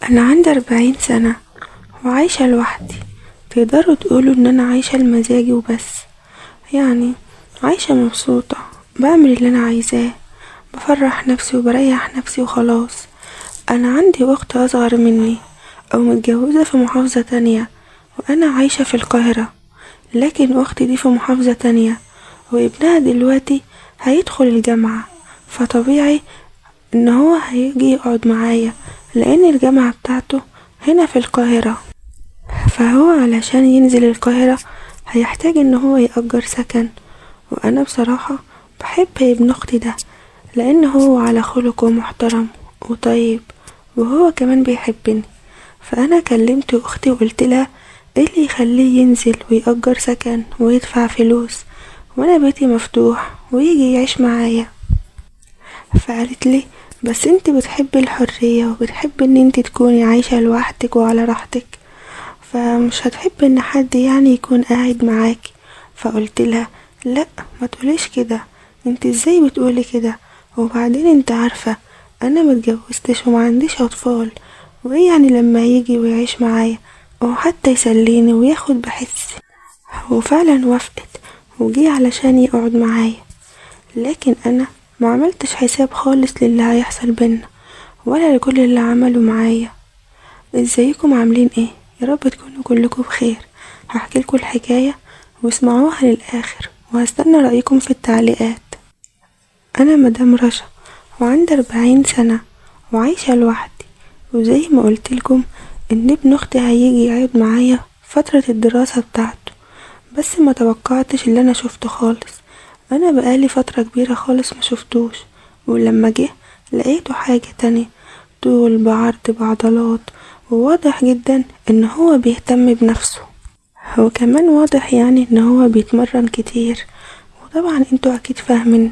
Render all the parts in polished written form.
أنا عندي 40 سنة وعايشة لوحدي. تقدروا تقولوا إن أنا عايشة لمزاجي وبس. يعني عايشة مبسوطة، بعمل اللي أنا عايزاه، بفرح نفسي وبريح نفسي وخلاص. أنا عندي أخت أصغر مني أو متجوزة في محافظة تانية، وأنا عايشة في القاهرة. لكن أختي دي في محافظة تانية وابنها دلوقتي هيدخل الجامعة، فطبيعي إن هو هيجي يقعد معايا، لأن الجامعة بتاعته هنا في القاهرة. فهو علشان ينزل القاهرة هيحتاج ان هو يأجر سكن. وانا بصراحة بحب ابن اختي ده، لان هو على خلق ومحترم وطيب، وهو كمان بيحبني. فانا كلمت اختي وقلت لها ايه اللي يخليه ينزل ويأجر سكن ويدفع فلوس وانا بيتي مفتوح ويجي يعيش معايا. فقالت لي بس انت بتحبي الحرية وبتحبي ان انت تكوني عايشة لوحدك وعلى راحتك، فمش هتحب ان حد يعني يكون قاعد معاكي. فقلت لها لا، ما تقوليش كده، انت ازاي بتقولي كده؟ وبعدين انت عارفة انا متجوزتش وما عنديش اطفال، وايه يعني لما يجي ويعيش معايا او حتى يسليني وياخد بحسي؟ وفعلا وافقت وجي علشان يقعد معايا. لكن انا ما عملتش حساب خالص للي هيحصل بينا ولا لكل اللي عمله معايا. ازيكم عاملين ايه؟ يا رب تكونوا كلكم بخير. هحكي لكم الحكاية واسمعوها للآخر، وهستنى رأيكم في التعليقات. أنا مدام رشا وعندي 40 سنة وعايشة لوحدي، وزي ما قلتلكم إن ابن أختي هيجي يقعد معايا فترة الدراسة بتاعته، بس ما توقعتش اللي أنا شفته خالص. أنا بقالي فترة كبيرة خالص ما شفتوش، ولما جه لقيته حاجة تانية، طول بعرض بعضلات، وواضح جدا ان هو بيهتم بنفسه. هو كمان واضح يعني ان هو بيتمرن كتير، وطبعا انتوا اكيد فاهميني.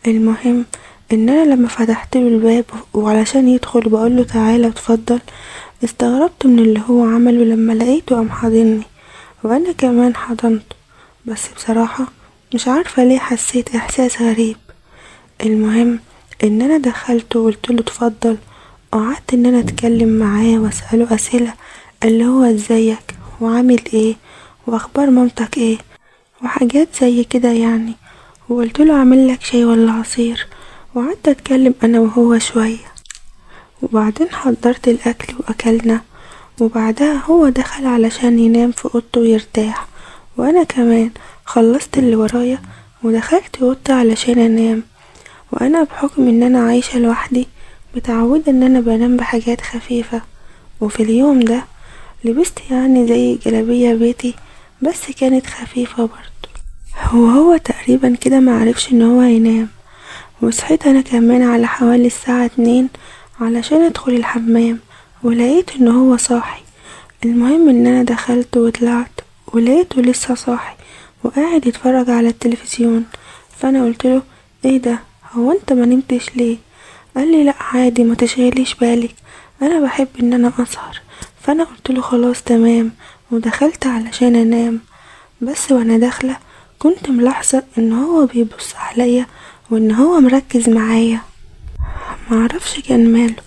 المهم ان انا لما فتحت له الباب وعلشان يدخل بقوله تعالى اتفضل، استغربت من اللي هو عمله لما لقيته قام حاضني، وانا كمان حضنته. بس بصراحة مش عارفة ليه حسيت احساس غريب. المهم ان انا دخلت وقلتله اتفضل، وقعدت ان انا اتكلم معاه واسأله اسئلة، اللي هو ازيك وعامل ايه واخبار مامتك ايه وحاجات زي كده يعني. وقلتله اعمل لك شاي ولا عصير، وقعدت اتكلم انا وهو شوية، وبعدين حضرت الاكل واكلنا. وبعدها هو دخل علشان ينام في اوضته ويرتاح، وانا كمان خلصت اللي ورايا ودخلت اوضتي علشان انام. وانا بحكم ان انا عايشة لوحدي متعودة ان انا بنام بحاجات خفيفة. وفي اليوم ده لبست يعني زي جلابية بيتي، بس كانت خفيفة برضه. هو تقريبا كده معرفش ان هو ينام، وصحيت انا كمان على حوالي الساعة 2 علشان ادخل الحمام، ولقيت ان هو صاحي. المهم ان انا دخلت وطلعت ولقيته لسه صاحي وقاعد يتفرج على التلفزيون. فانا قلتله ايه ده، هو انت ما نمتش ليه؟ قال لي لا عادي، ما تشغليش بالك، انا بحب ان انا اسهر. فانا قلتله خلاص تمام، ودخلت علشان انام. بس وانا داخله كنت ملاحظه ان هو بيبص عليا وان هو مركز معايا، معرفش كان ماله.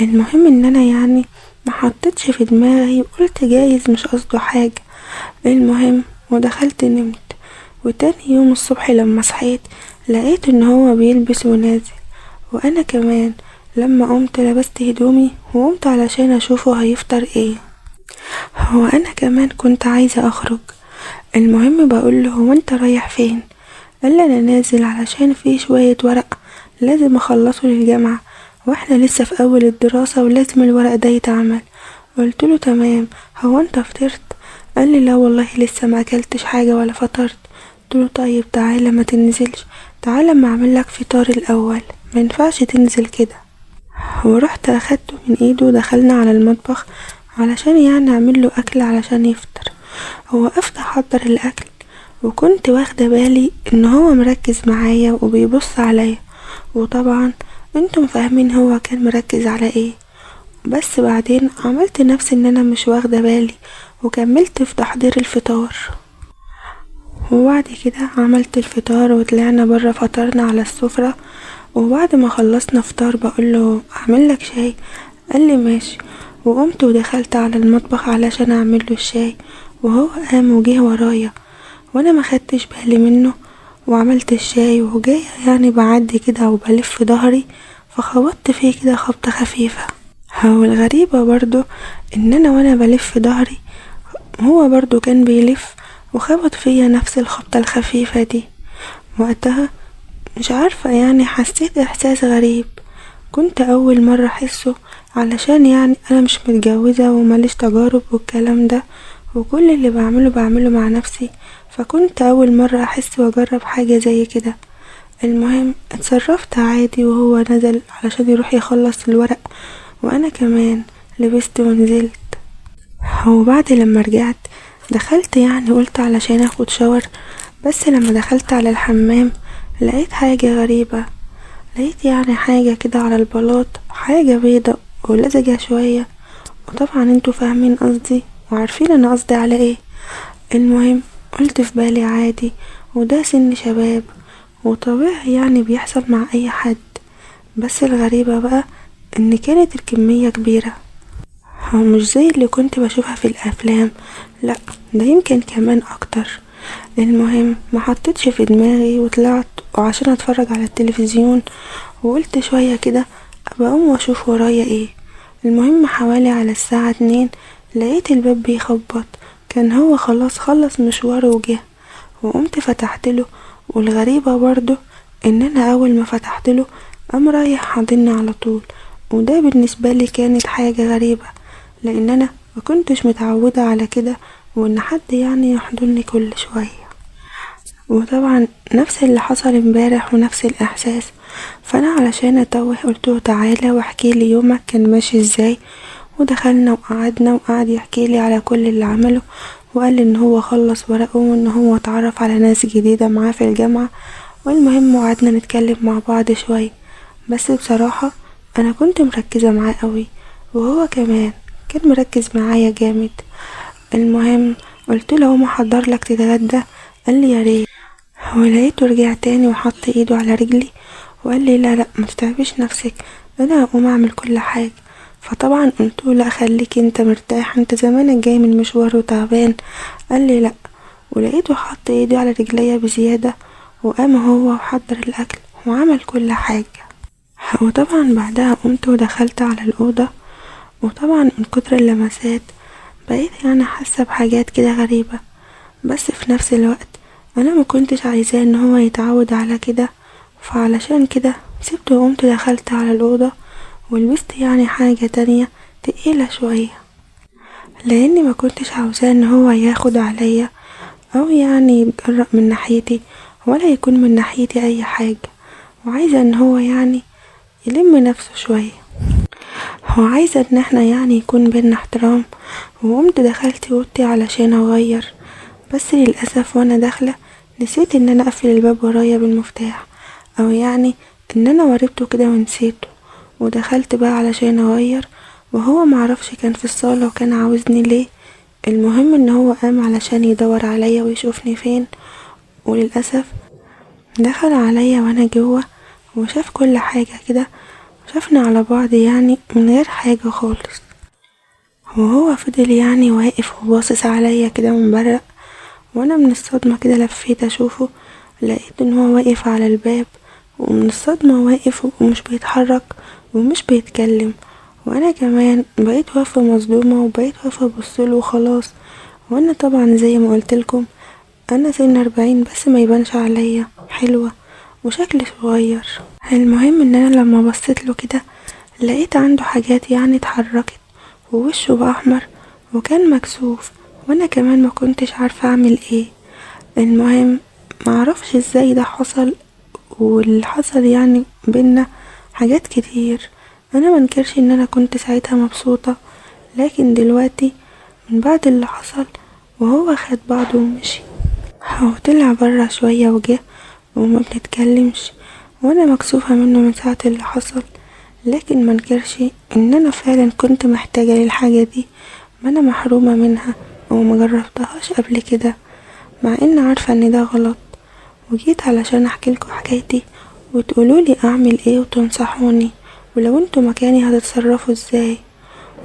المهم ان انا يعني ما حطيتش في دماغي وقلت جايز مش قصده حاجه. المهم ودخلت نمت. وتاني يوم الصبح لما صحيت لقيت ان هو بيلبس ونازل، وانا كمان لما قمت لبست هدومي وقمت علشان اشوفه هيفطر ايه. هو انا كمان كنت عايزة اخرج. المهم بقوله هو انت رايح فين؟ قال لي انا نازل علشان في شوية ورق لازم اخلصه للجامعة، واحنا لسه في اول الدراسة ولازم الورق ده يتعمل. قلت له تمام، هو انت فطرت؟ قال لي لا والله لسه ما اكلتش حاجة ولا فطرت. قلت له طيب تعالى ما تنزلش، تعالى ما اعمل لك فطار الاول، ما ينفعش تنزل كده. ورحت اخدته من ايده ودخلنا على المطبخ علشان يعني اعمل له اكل علشان يفطر. هو وقفت احضر الاكل وكنت واخده بالي ان هو مركز معايا وبيبص عليا، وطبعا انتم فاهمين هو كان مركز على ايه. بس بعدين عملت نفسي ان انا مش واخده بالي وكملت في تحضير الفطار. وبعد كده عملت الفطار وطلعنا برا فطرنا على السفرة. وبعد ما خلصنا فطار بقوله اعمل لك شاي؟ قال لي ماشي، وقمت ودخلت على المطبخ علشان اعمل له الشاي، وهو قام وجه ورايا وانا ما خدتش بالي منه، وعملت الشاي وجاي يعني بعدي كده وبلف ظهري، فخبطت فيه كده خبطة خفيفة. هو الغريبة برضو ان انا وانا بلف ظهري هو برضو كان بيلف وخبط فيا نفس الخبطة الخفيفة دي. وقتها مش عارفة يعني حسيت احساس غريب كنت اول مرة احسه، علشان يعني انا مش متجوزة ومليش تجارب والكلام ده، وكل اللي بعمله مع نفسي، فكنت اول مرة احس واجرب حاجة زي كده. المهم اتصرفت عادي وهو نزل علشان يروح يخلص الورق، وانا كمان لبست ونزلت. وبعد لما رجعت دخلت يعني قلت علشان اخد شاور، بس لما دخلت على الحمام لقيت حاجة غريبة. لقيت يعني حاجة كده على البلاط، حاجة بيضة ولزجة شوية، وطبعا انتوا فاهمين قصدي وعارفين انا قصدي على ايه. المهم قلت في بالي عادي، وده سن شباب وطبيعي يعني بيحصل مع اي حد. بس الغريبة بقى ان كانت الكمية كبيرة، هو مش زي اللي كنت بشوفها في الافلام، لا ده يمكن كمان اكتر. المهم ما حطيتش في دماغي وطلعت وعشان اتفرج على التلفزيون، وقلت شوية كده ابقى اقوم واشوف ورايا ايه. المهم حوالي على الساعة 2 لقيت الباب بيخبط، كان هو خلاص خلص مشواره وجه، وقمت فتحتله. والغريبة برضو ان انا اول ما فتحتله قام رايح حاضني على طول، وده بالنسبة لي كانت حاجة غريبة لان انا ما كنتش متعودة على كده، وان حد يعني يحضني كل شوية. وطبعا نفس اللي حصل امبارح ونفس الاحساس، فانا علشان اتوه قلته تعالى واحكي لي يومك كان ماشي ازاي. ودخلنا وقعدنا وقعد يحكي لي على كل اللي عمله، وقال لي ان هو خلص ورقه وان هو اتعرف على ناس جديدة معاه في الجامعة. والمهم وقعدنا نتكلم مع بعض شوية، بس بصراحة انا كنت مركزة معاه قوي، وهو كمان كان مركز معايا جامد. المهم قلت له ما احضر لك تتغدى؟ قال لي يا ريت. ولقيته رجع تاني وحط ايده على رجلي وقال لي لا لا ما تتعبيش نفسك، انا هقوم اعمل كل حاجة. فطبعا قلت له لا خليك انت مرتاح، انت زمانك جاي من مشوار وتعبان. قال لي لا، ولقيته حط ايده على رجليا بزيادة، وقام هو وحضر الاكل وعمل كل حاجة. وطبعا بعدها قمت ودخلت على الأوضة، وطبعا من كتر اللمسات بقيت يعني حاسة بحاجات كده غريبة، بس في نفس الوقت انا ما كنتش عايزاه ان هو يتعود على كده. فعلشان كده سبته وقمت دخلت على الأوضة ولبست يعني حاجة تانية تقيلة شوية، لاني ما كنتش عاوزاه ان هو ياخد عليا او يعني يتجرأ من ناحيتي ولا يكون من ناحيتي اي حاجة، وعايزة ان هو يعني يلم نفسه شوية، هو عايزة ان احنا يعني يكون بينا احترام. وقمت دخلت اوضتي علشان اغير، بس للأسف وانا داخلة نسيت ان انا اقفل الباب ورايا بالمفتاح، او يعني ان انا وربته كده ونسيته. ودخلت بقى علشان اغير، وهو معرفش كان في الصالة وكان عاوزني ليه. المهم ان هو قام علشان يدور عليا ويشوفني فين، وللأسف دخل عليا وانا جوه وشاف كل حاجة كده، شافنا على بعض يعني من غير حاجة خالص. وهو فضل يعني واقف وباصص عليا كده من برا، وانا من الصدمة كده لفيت اشوفه، لقيت ان هو واقف على الباب، ومن الصدمة واقف ومش بيتحرك ومش بيتكلم. وانا كمان بقيت واقفة مصدومة وبقيت واقفة ابصله وخلاص. وانا طبعا زي ما قلتلكم انا سن 40 بس ما يبانش عليا حلوة وشكلي صغير. المهم ان انا لما بصيت له كده لقيت عنده حاجات يعني اتحركت، ووشه بقى احمر وكان مكسوف، وانا كمان ما كنتش عارفة اعمل ايه. المهم معرفش ازاي ده حصل، واللي حصل يعني بينا حاجات كتير. انا منكرش ان انا كنت ساعتها مبسوطة، لكن دلوقتي من بعد اللي حصل وهو خد بعضه ومشي، هو طلع برا شوية وجه وما بنتكلمش، وانا مكسوفة منه من ساعة اللي حصل. لكن منكرش ان انا فعلا كنت محتاجة للحاجة دي، ما انا محرومة منها وما جربتهاش قبل كده، مع ان عارفة ان ده غلط. وجيت علشان احكيلكوا حكايتي وتقولولي اعمل ايه وتنصحوني، ولو انتوا مكاني هتتصرفوا ازاي.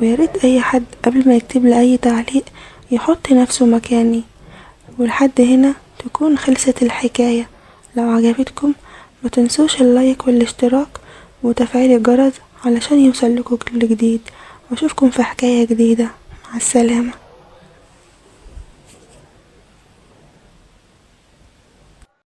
وياريت اي حد قبل ما يكتب لي اي تعليق يحط نفسه مكاني. ولحد هنا تكون خلصت الحكاية. لو عجبتكم ما تنسوش اللايك والاشتراك وتفعيل الجرس علشان يوصلكوا كل جديد، واشوفكم في حكاية جديدة. مع السلامة.